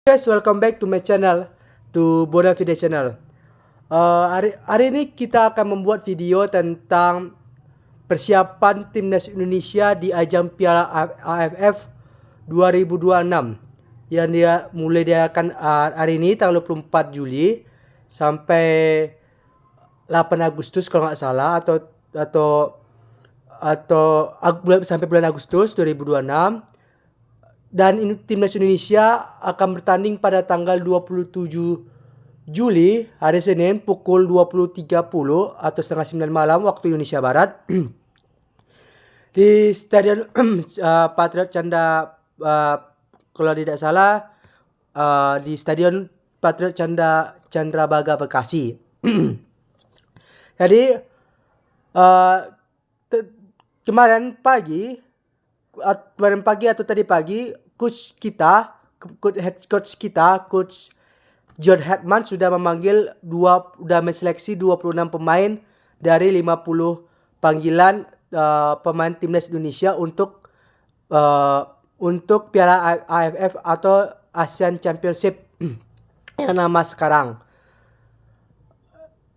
Guys, welcome back to my channel, to Boda Video Channel. Hari ini kita akan membuat video tentang persiapan timnas Indonesia di ajang Piala AFF 2026 yang dia mulai diadakan hari ini tanggal 24 Juli sampai 8 Agustus kalau nggak salah, sampai bulan Agustus 2026. Dan timnas Indonesia akan bertanding pada tanggal 27 Juli hari Senin pukul 20.30 atau setengah 9 malam waktu Indonesia Barat di Stadion Patriot Canda, kalau tidak salah di Stadion Patriot Candrabaga Bekasi. Jadi kemarin pagi atau tadi pagi coach John Hetman sudah menseleksi 26 pemain dari 50 panggilan pemain timnas Indonesia untuk Piala AFF atau Asian Championship yang nama sekarang,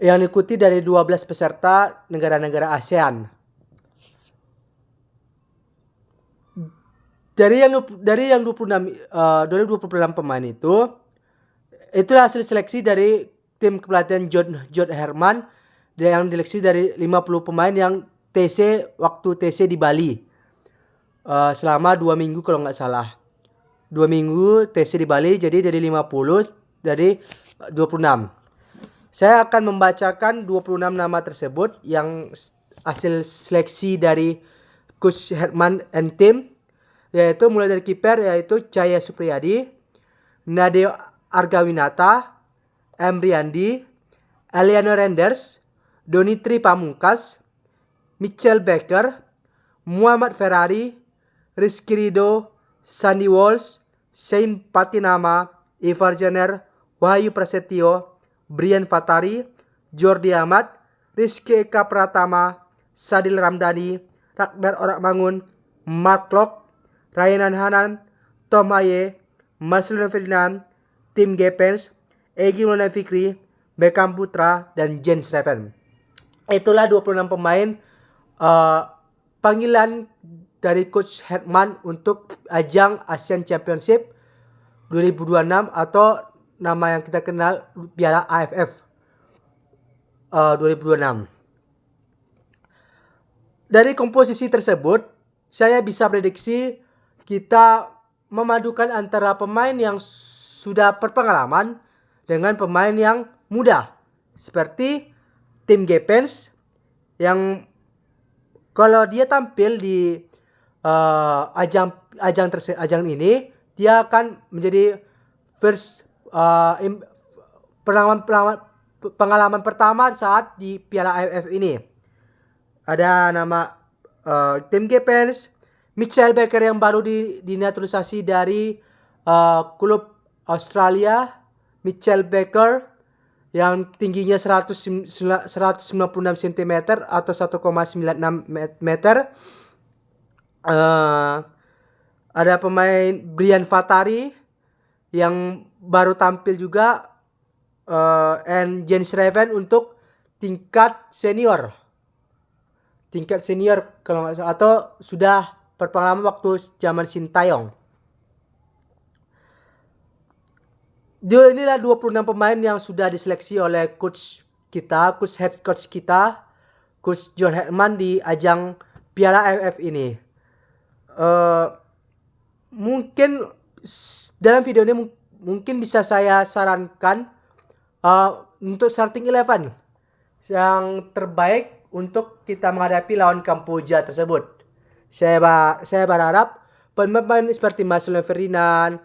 yang diikuti dari 12 peserta negara-negara ASEAN. Dari yang 26 pemain itulah hasil seleksi dari tim kepelatihan John Herman yang diseleksi dari 50 pemain yang waktu TC di Bali selama 2 minggu kalau nggak salah. 2 minggu TC di Bali, jadi dari 50 dari 26. Saya akan membacakan 26 nama tersebut yang hasil seleksi dari Coach Herman and team, yaitu mulai dari kiper yaitu Cahya Supriyadi, Nadeo Argawinata, Emriandi, Eliano Renders, Donitri Pamungkas, Mitchell Baker, Muhammad Ferrari, Rizky Ridho, Sandy Walsh, Shane Patinama, Ivar Jenner, Wahyu Prasetyo, Brian Fatari, Jordi Amat, Rizky Eka Pratama, Sadil Ramdhani, Ragnar Orakmangun, Mark Locke, Ryan Hanan, Tom Aye, Marcelino Ferdinand, Tim Gepens, Egy Maulana Fikri, Beckham Putra, dan Jens Reven. Itulah 26 pemain panggilan dari Coach Hetman untuk ajang Asian Championship 2026 atau nama yang kita kenal Piala AFF 2026. Dari komposisi tersebut, saya bisa prediksi kita memadukan antara pemain yang sudah berpengalaman dengan pemain yang muda, seperti Tim Gepens yang kalau dia tampil di ajang ini, dia akan menjadi pengalaman pertama saat di Piala AFF ini. Ada nama Tim Gepens, Mitchell Baker yang baru dinaturalisasi dari klub Australia, Mitchell Baker yang tingginya 196 cm atau 1,96 meter. Ada pemain Brian Fatari yang baru tampil juga, and Jens Reven untuk tingkat senior kalau nggak salah, atau sudah berpengalaman waktu zaman Sintayong. Inilah 26 pemain yang sudah diseleksi oleh head coach kita, Coach John Hetman di ajang Piala AFF ini. Mungkin dalam video ini mungkin bisa saya sarankan untuk starting 11 yang terbaik untuk kita menghadapi lawan Kamboja tersebut. Saya berharap pemain seperti Marcelino Ferdinand,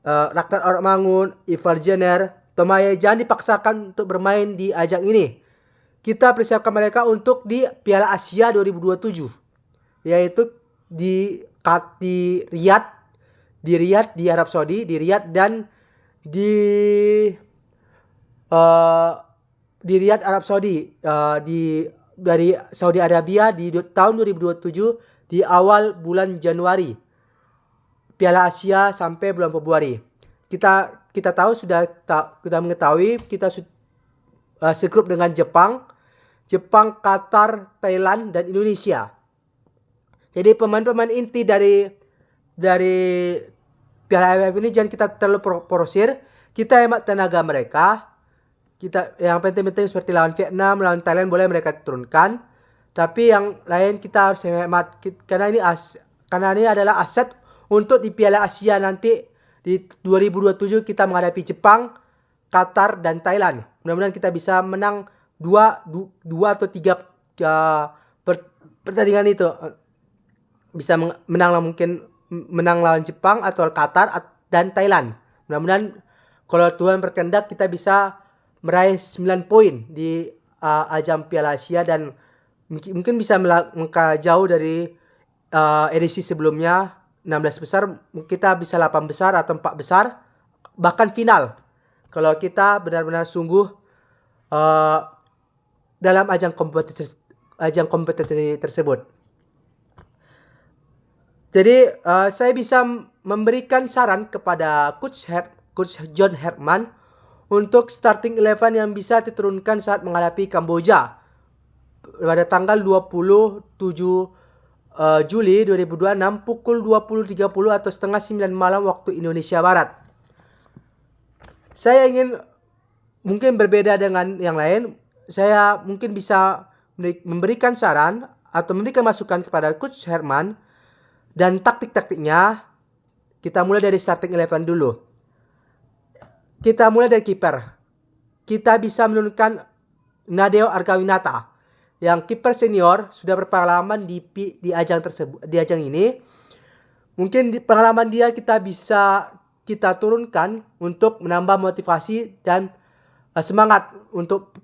Ragnar Orakmangun, Ivar Jenner, Tom Aye jangan dipaksakan untuk bermain di ajang ini. Kita persiapkan mereka untuk di Piala Asia 2027, yaitu di Riyadh di Arab Saudi, di Riyadh dan di Riyadh Arab Saudi, dari Saudi Arabia di tahun 2027 di awal bulan Januari. Piala Asia sampai bulan Februari. Kita kita tahu kita mengetahui kita segrup dengan Jepang, Qatar, Thailand dan Indonesia. Jadi pemain-pemain inti dari Piala AFF ini jangan kita terlalu porsir. Kita hemat tenaga mereka. Kita yang penting-penting seperti lawan Vietnam, lawan Thailand boleh mereka turunkan. Tapi yang lain kita harus hemat karena ini adalah aset untuk di Piala Asia nanti di 2027 kita menghadapi Jepang, Qatar dan Thailand. Mudah-mudahan kita bisa menang dua atau tiga pertandingan itu. Bisa mungkin menang lawan Jepang atau Qatar dan Thailand. Mudah-mudahan kalau Tuhan berkehendak kita bisa meraih 9 poin di ajang Piala Asia dan mungkin bisa melangkah jauh dari edisi sebelumnya 16 besar, kita bisa 8 besar atau 4 besar bahkan final. Kalau kita benar-benar sungguh dalam ajang kompetisi tersebut. Jadi saya bisa memberikan saran kepada Coach John Herman untuk starting 11 yang bisa diturunkan saat menghadapi Kamboja pada tanggal 27 Juli 2026 pukul 20.30 atau setengah 9 malam waktu Indonesia Barat. Saya ingin mungkin berbeda dengan yang lain. Saya mungkin bisa memberikan saran atau memberikan masukan kepada Coach Herman dan taktik-taktiknya. Kita mulai dari starting 11 dulu. Kita mulai dari kiper. Kita bisa menurunkan Nadeo Argawinata yang kiper senior sudah berpengalaman di ajang tersebut, di ajang ini. Mungkin di pengalaman dia kita turunkan untuk menambah motivasi dan semangat untuk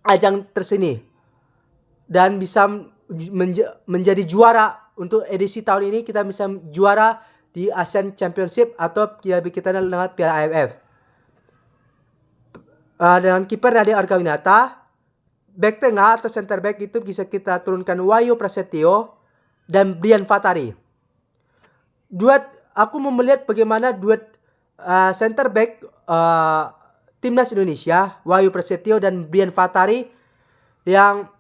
ajang tersini dan bisa menjadi juara untuk edisi tahun ini. Kita bisa juara di Asian Championship atau kita dengan Piala AFF. Dengan kiper Nadeo Argawinata, back tengah atau center back itu bisa kita turunkan Wahyu Prasetyo dan Brian Fatari. Aku mau melihat bagaimana duet center back timnas Indonesia, Wahyu Prasetyo dan Brian Fatari, yang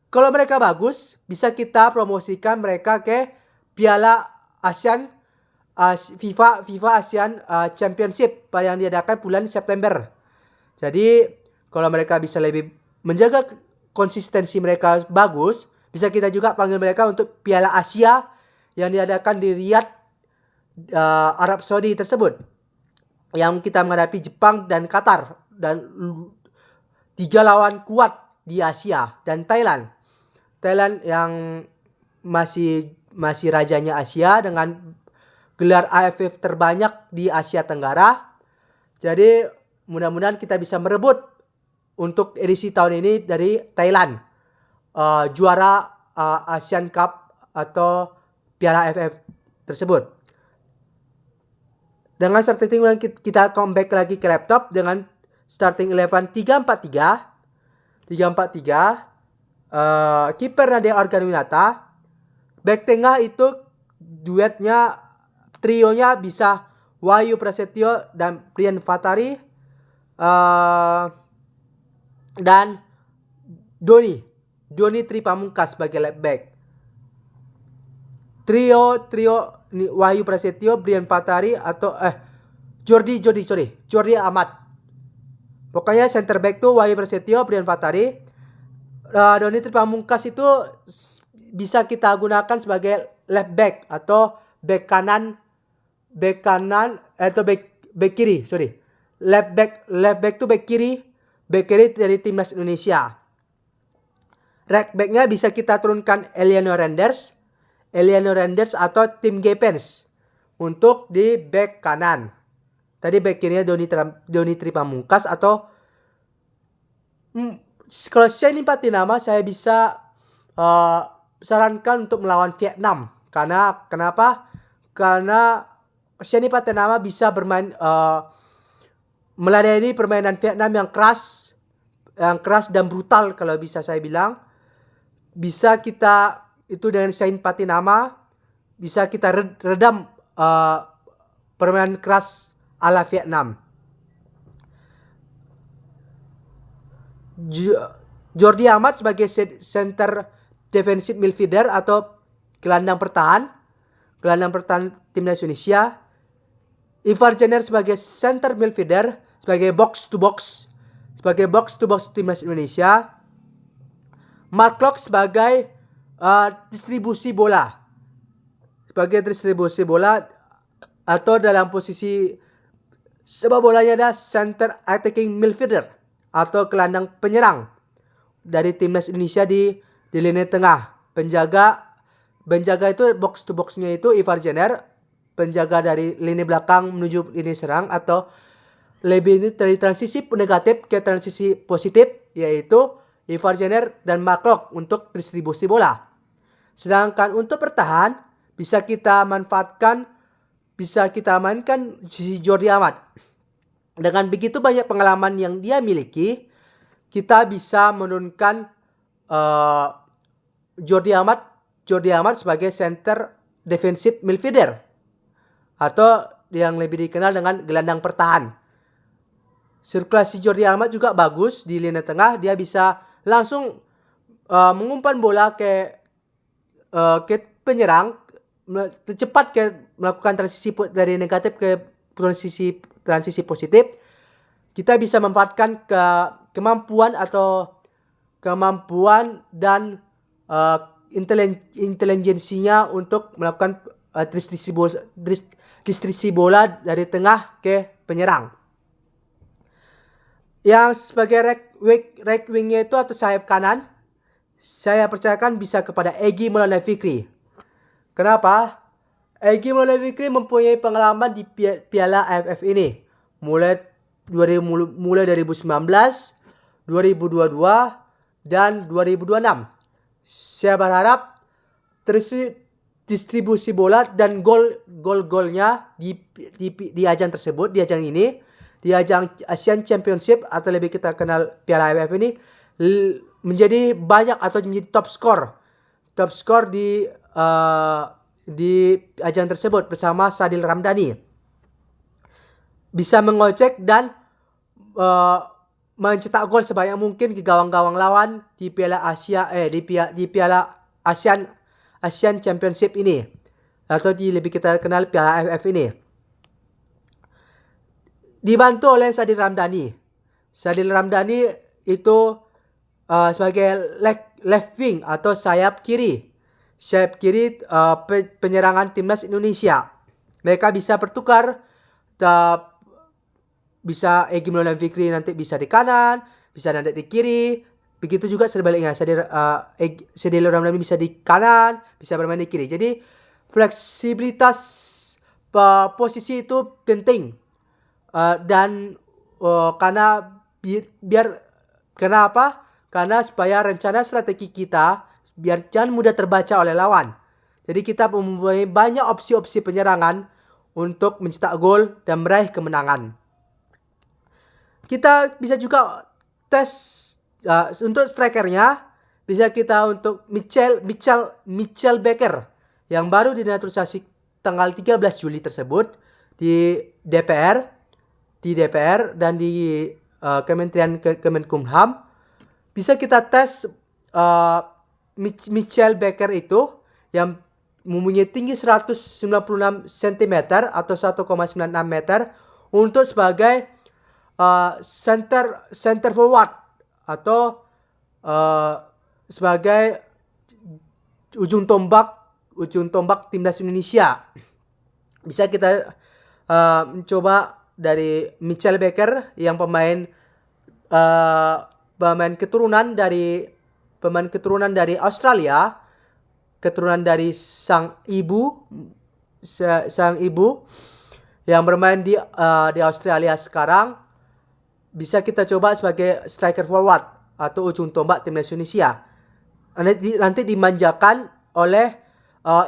kalau mereka bagus bisa kita promosikan mereka ke Piala ASEAN FIFA ASEAN Championship yang diadakan bulan September. Jadi kalau mereka bisa lebih menjaga konsistensi mereka bagus, bisa kita juga panggil mereka untuk Piala Asia yang diadakan di Riyadh, Arab Saudi tersebut, yang kita menghadapi Jepang dan Qatar, dan 3 lawan kuat di Asia, dan Thailand yang masih rajanya Asia dengan gelar AFF terbanyak di Asia Tenggara. Jadi mudah-mudahan kita bisa merebut untuk edisi tahun ini dari Thailand, juara Asian Cup atau Piala AFF tersebut. Dengan starting 11 kita comeback lagi ke laptop dengan starting 11 3-4-3. Kiper Nadeo Argawinata. Back tengah itu trionya bisa Wahyu Prasetyo dan Brian Fatari, dan Doni Tripamungkas sebagai left back. Trio Wahyu Prasetyo, Brian Fatari atau Jordi Amat. Pokoknya center back tuh Wahyu Prasetyo, Brian Fatari. Doni Tripamungkas itu bisa kita gunakan sebagai left back atau back kanan atau back kiri, left back tuh back kiri dari timnas Indonesia. Right backnya bisa kita turunkan Eliano Renders atau Tim Gepens untuk di back kanan. Tadi back kirinya Doni Tripamungkas atau kalau saya nimpati nama, saya bisa sarankan untuk melawan Vietnam. Kenapa? Karena Shani Patenama bisa bermain meladeni permainan Vietnam yang keras dan brutal kalau bisa saya bilang. Bisa kita itu dengan Shani Patenama bisa kita redam permainan keras ala Vietnam. Jordi Amat sebagai center defensive midfielder atau gelandang pertahan timnas Indonesia. Ivar Jenner sebagai center midfielder, sebagai box to box timnas Indonesia. Mark Klok sebagai distribusi bola atau dalam posisi sepak bolanya ada center attacking midfielder atau gelandang penyerang dari timnas Indonesia di lini tengah. Penjaga itu box to boxnya itu Ivar Jenner, penjaga dari lini belakang menuju lini serang atau lebih ini dari transisi negatif ke transisi positif, yaitu Ivar Jenner dan Mark Klok untuk distribusi bola. Sedangkan untuk bertahan bisa kita mainkan si Jordi Amat. Dengan begitu banyak pengalaman yang dia miliki, kita bisa menurunkan Jordi Amat sebagai center defensive midfielder atau yang lebih dikenal dengan gelandang pertahan. Sirkulasi Jordi Amat juga bagus di lini tengah, dia bisa langsung mengumpan bola ke penyerang, cepat melakukan transisi dari negatif ke transisi positif. Kita bisa memanfaatkan kemampuan dan intelijensinya untuk melakukan distribusi bola dari tengah ke penyerang. Yang sebagai right wingnya itu atau sayap kanan, saya percayakan bisa kepada Egy Maulana Fikri. Kenapa? Egy Maulana Fikri mempunyai pengalaman di Piala AFF ini. Mulai 2019, 2022, dan 2026. Saya berharap distribusi bola dan gol-golnya di ajang tersebut, di ajang ini, di ajang Asian Championship atau lebih kita kenal Piala AFF ini, menjadi banyak atau menjadi top skor di ajang tersebut bersama Sadil Ramdhani. Bisa mengocek dan mencetak gol sebanyak mungkin ke gawang-gawang lawan di Piala Piala Asian Championship ini atau lebih kita kenal Piala AFF ini. Dibantu oleh Sadil Ramdhani. Sadil Ramdhani itu sebagai left wing atau sayap kiri penyerangan timnas Indonesia. Mereka bisa bertukar, bisa Egy Maulana Fikri nanti bisa di kanan, bisa nanti di kiri. Begitu juga sebaliknya, Sadil Ramdhani bisa di kanan, bisa bermain di kiri. Jadi fleksibilitas posisi itu penting. Karena supaya rencana strategi kita biar jangan mudah terbaca oleh lawan. Jadi kita mempunyai banyak opsi-opsi penyerangan untuk mencetak gol dan meraih kemenangan. Kita bisa juga tes untuk strikernya, bisa kita untuk Mitchell Baker yang baru dinaturalisasi tanggal 13 Juli tersebut di DPR dan di Kementerian Kemenkumham. Bisa kita tes Mitchell Baker itu yang mempunyai tinggi 196 cm atau 1,96 meter untuk sebagai center forward atau sebagai ujung tombak timnas Indonesia. Bisa kita mencoba dari Mitchell Baker yang pemain keturunan dari Australia, keturunan dari sang ibu yang bermain di Australia sekarang. Bisa kita coba sebagai striker forward atau ujung tombak timnas Indonesia. Nanti dimanjakan oleh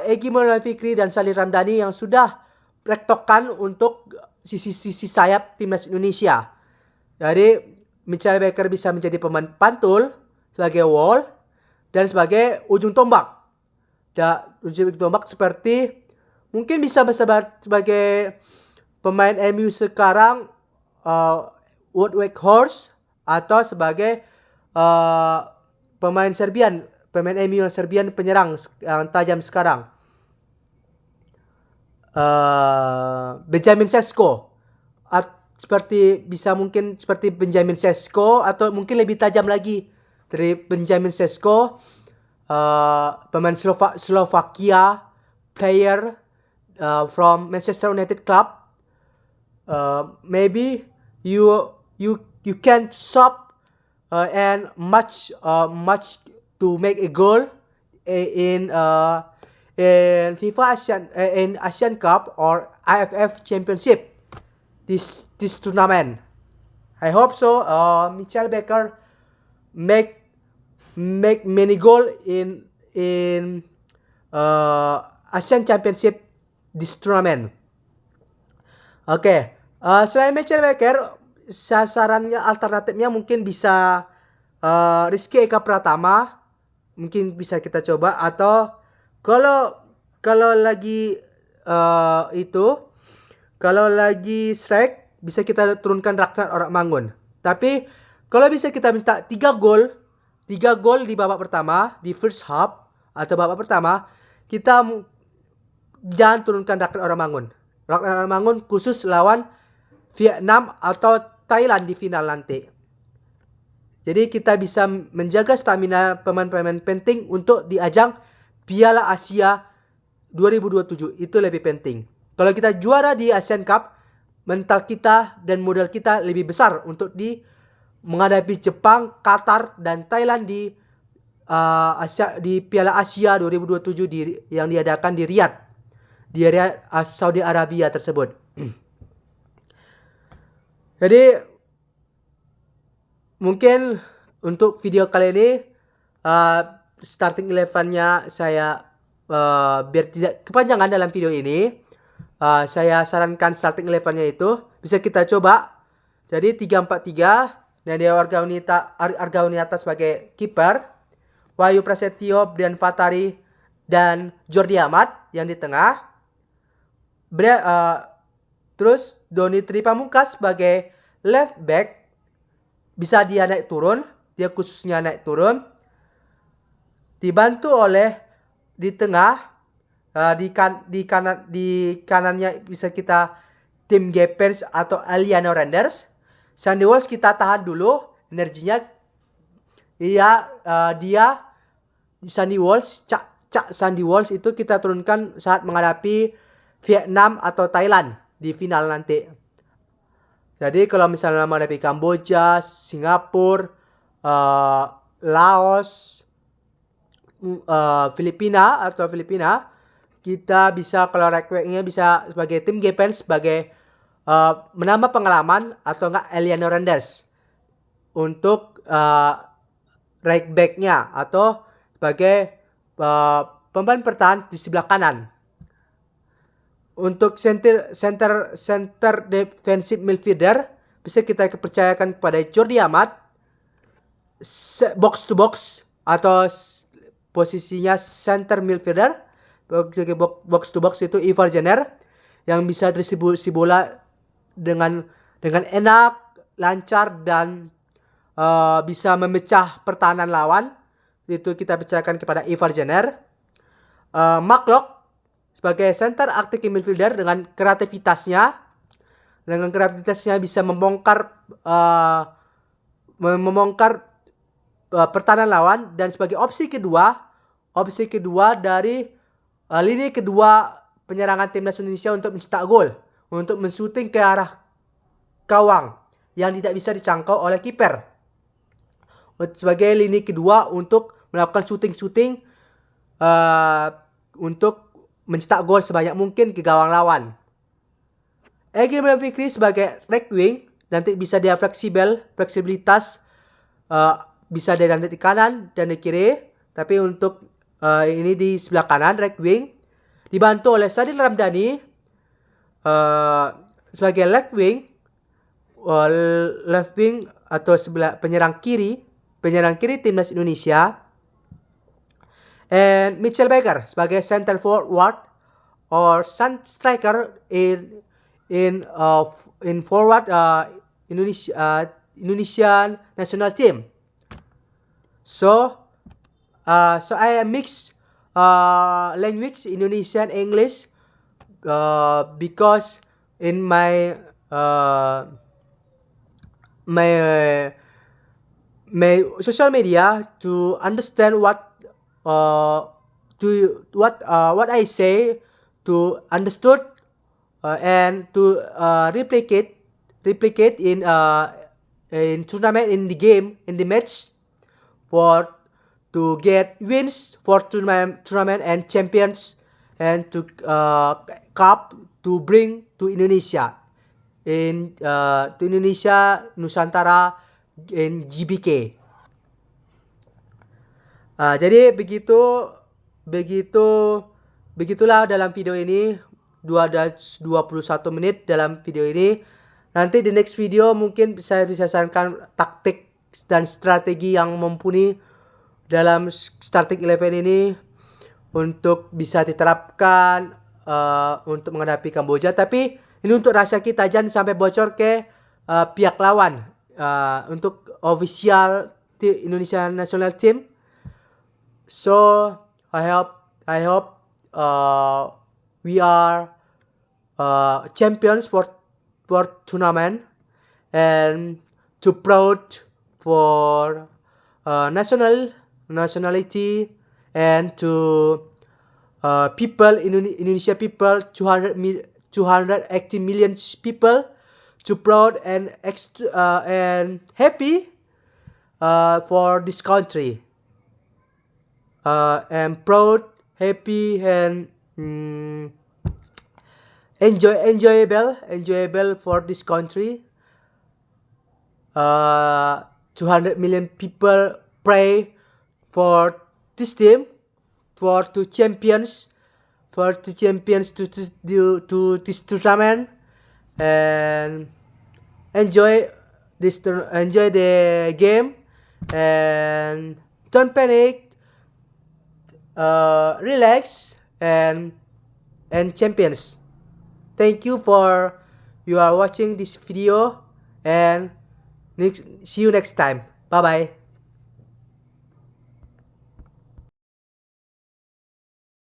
Egy Maulana Fikri dan Sadil Ramdhani yang sudah rektokan untuk sisi sayap timnas Indonesia. Jadi Mitchell Baker bisa menjadi pemain pantul sebagai wall dan sebagai ujung tombak. Ujung tombak seperti mungkin bisa sebagai pemain MU sekarang Wout Weghorst atau sebagai pemain MU yang Serbian penyerang yang tajam sekarang, Benjamin Sesko. Mungkin seperti Benjamin Sesko atau mungkin lebih tajam lagi dari Benjamin Sesko, pemain Slovakia player from Manchester United club. Maybe you can stop and much to make a goal in FIFA Asian Cup or AFF Championship. This tournament. I hope so. Michael Becker make many goal in Asian Championship this tournament. Oke. Selain Michael Becker, sasarannya alternatifnya mungkin bisa Rizky Eka Pratama, mungkin bisa kita coba, atau kalau lagi kalau lagi strike bisa kita turunkan Ragnar Orakmangun. Tapi kalau bisa kita minta 3 gol di babak pertama, di first half atau babak pertama, kita jangan turunkan Ragnar Orakmangun. Ragnar Orakmangun khusus lawan Vietnam atau Thailand di final nanti. Jadi kita bisa menjaga stamina pemain-pemain penting untuk di ajang Piala Asia 2027. Itu lebih penting. Kalau kita juara di Asian Cup, mental kita dan modal kita lebih besar untuk menghadapi Jepang, Qatar, dan Thailand di Piala Asia 2027 yang diadakan di Riyadh, Saudi Arabia tersebut. Jadi mungkin untuk video kali ini starting 11-nya saya biar tidak kepanjangan dalam video ini, saya sarankan starting 11-nya itu bisa kita coba. Jadi 3-4-3, Nadia Argauniata sebagai kiper, Wahyu Prasetyo, Brian Fatari, dan Jordi Amat yang di tengah. Terus Doni Tripamungkas sebagai left back, bisa dia naik turun, dia khususnya naik turun, dibantu oleh di tengah, di kanannya bisa kita Tim Gepens atau Aliano Renders. Sandy Walsh kita tahan dulu energinya. Sandy Walsh, Sandy Walsh itu kita turunkan saat menghadapi Vietnam atau Thailand di final nanti. Jadi kalau misalnya menghadapi Kamboja, Singapura, Laos, Filipina, kita bisa, kalau right back-nya bisa sebagai Tim Gepens sebagai menambah pengalaman, atau enggak Eliano Renders untuk right back-nya, atau sebagai pemain pertahanan di sebelah kanan. Untuk center defensive midfielder bisa kita percayakan kepada Jordi Amat, box to box atau posisinya center midfielder. Box to box itu Ivar Jenner yang bisa distribusi bola dengan enak, lancar, dan bisa memecah pertahanan lawan. Itu kita percayakan kepada Ivar Jenner. Mark Locke sebagai center attacking midfielder dengan kreativitasnya bisa membongkar pertahanan lawan, dan sebagai opsi kedua dari lini kedua penyerangan timnas Indonesia untuk mencetak gol, untuk menshooting ke arah gawang yang tidak bisa dijangkau oleh kiper. Sebagai lini kedua untuk melakukan shooting untuk mencetak gol sebanyak mungkin ke gawang lawan. Egy Maulana Fikri sebagai right wing, nanti bisa dia fleksibilitas, bisa dia nanti di kanan dan di kiri. Tapi untuk ini di sebelah kanan, right wing, dibantu oleh Sadil Ramdhani sebagai left wing atau sebelah penyerang kiri timnas Indonesia. And Michael Becker sebagai center forward or striker in in forward Indonesian national team. So I mix language Indonesian English because in my my my social media to understand what I say to understood and to replicate in tournament, in the game, in the match, for to get wins for tournament and champions, and to cup to bring to Indonesia to Indonesia Nusantara in GBK. Jadi begitulah dalam video ini. 21 menit dalam video ini. Nanti di next video mungkin saya bisa sarankan taktik dan strategi yang mumpuni dalam starting 11 ini untuk bisa diterapkan untuk menghadapi Kamboja. Tapi ini untuk rahasia kita, jangan sampai bocor ke pihak lawan untuk official Indonesia national team. So I hope we are champions for tournament, and too proud for nationality, and to people Indonesia people 280 million people, too proud and happy for this country. And proud, happy, and enjoyable for this country. 200 million people pray for this team, for two champions to this tournament, and enjoy the game, and don't panic. Relax and champions. Thank you for you are watching this video, and see you next time. Bye bye.